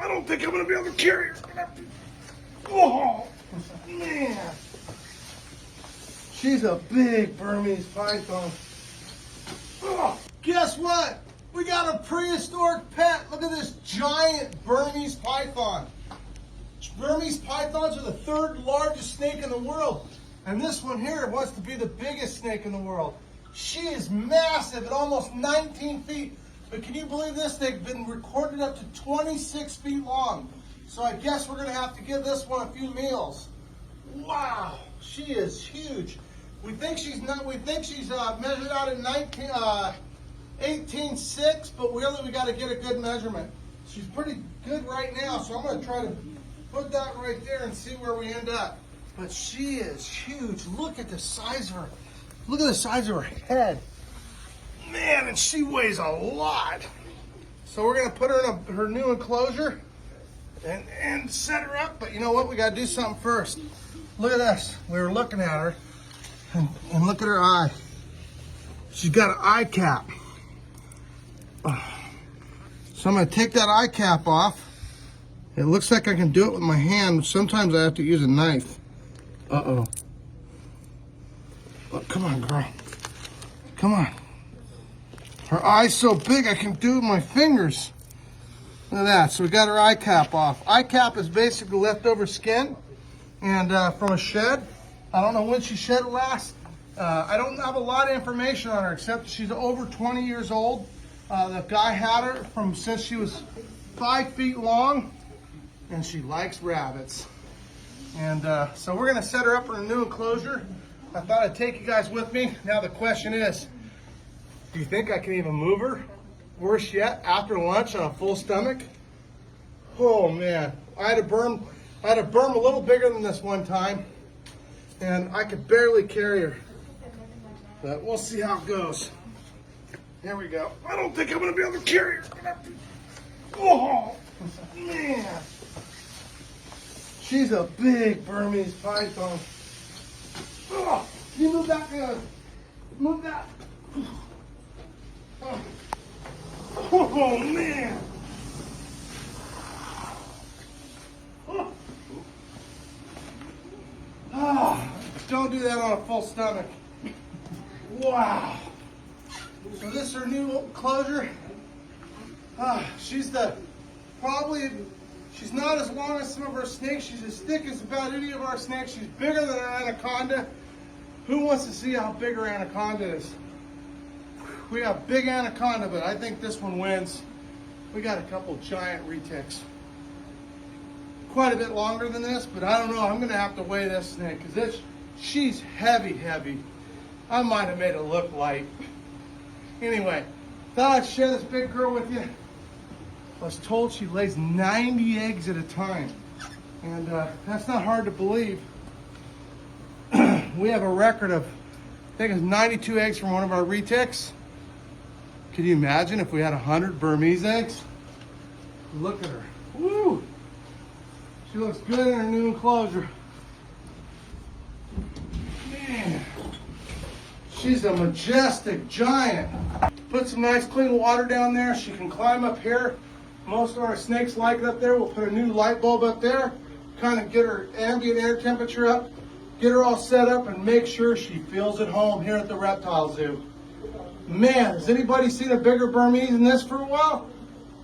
I don't think I'm gonna be able to carry her. Oh, man. She's a big Burmese python. Oh, guess what? We got a prehistoric pet. Look at this giant Burmese python. Burmese pythons are the third largest snake in the world. And this one here wants to be the biggest snake in the world. She is massive at almost 19 feet. But can you believe this thing has been recorded up to 26 feet long? So I guess we're going to have to give this one a few meals. Wow, she is huge. We think she's measured out in 18.6, but really we got to get a good measurement. She's pretty good right now, so I'm going to try to put that right there and see where we end up. But she is huge. Look at the size of her. Look at the size of her head. Man, and she weighs a lot. So we're going to put her in her new enclosure and set her up. But you know what? We got to do something first. Look at this. We were looking at her, and look at her eye. She's got an eye cap. So I'm going to take that eye cap off. It looks like I can do it with my hand. Sometimes I have to use a knife. Uh-oh. Oh, come on, girl. Come on. Her eye's so big I can do it with my fingers. Look at that. So we got her eye cap off. Eye cap is basically leftover skin and from a shed. I don't know when she shed it last. I don't have a lot of information on her except she's over 20 years old. The guy had her from since she was 5 feet long, and she likes rabbits. And so we're going to set her up in a new enclosure. I thought I'd take you guys with me. Now the question is, do you think I can even move her? Worse yet, after lunch on a full stomach? Oh man, I had a berm a little bigger than this one time, and I could barely carry her. But we'll see how it goes. Here we go. I don't think I'm gonna be able to carry her. Oh man, she's a big Burmese python. Oh, can you move that? Move that. Oh man! Oh, don't do that on a full stomach. Wow! So this is her new enclosure. She's not as long as some of our snakes. She's as thick as about any of our snakes. She's bigger than our anaconda. Who wants to see how big her anaconda is? We got a big anaconda, but I think this one wins. We got a couple giant retics. Quite a bit longer than this, but I don't know. I'm going to have to weigh this snake because she's heavy. I might have made it look light. Anyway, thought I'd share this big girl with you. I was told she lays 90 eggs at a time, and that's not hard to believe. We have a record of, I think it's 92 eggs from one of our retics. Can you imagine if we had 100 Burmese eggs? Look at her. Woo! She looks good in her new enclosure. Man, she's a majestic giant. Put some nice clean water down there. She can climb up here. Most of our snakes like it up there. We'll put a new light bulb up there, kind of get her ambient air temperature up, get her all set up, and make sure she feels at home here at the reptile zoo. Man, has anybody seen a bigger Burmese than this for a while?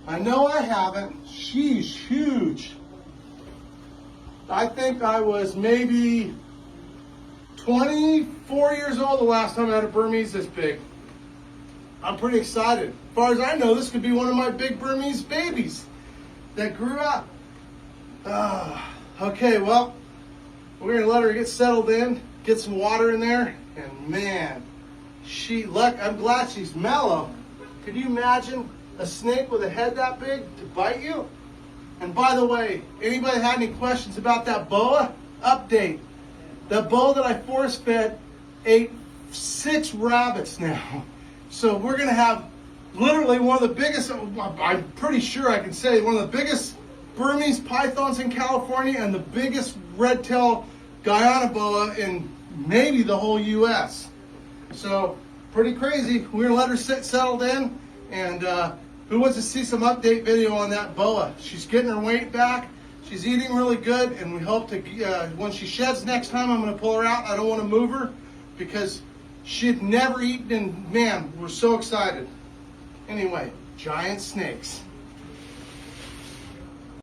I know I haven't. She's huge. I think I was maybe 24 years old the last time I had a Burmese this big. I'm pretty excited. As far as I know, this could be one of my big Burmese babies that grew up. Okay, well, we're gonna let her get settled in, get some water in there, and man, I'm glad she's mellow. Could you imagine a snake with a head that big to bite you? And by the way, anybody had any questions about that boa? Update. The boa that I force fed ate 6 rabbits now. So we're gonna have literally one of the biggest, I'm pretty sure I can say, one of the biggest Burmese pythons in California and the biggest red-tailed Guyana boa in maybe the whole US. So pretty crazy. We're gonna let her sit settled in, and Who wants to see some update video on that boa? She's getting her weight back. She's eating really good, and we hope to, when she sheds next time, I'm going to pull her out. I don't want to move her because she'd never eaten, and man, we're so excited. Anyway, giant snakes.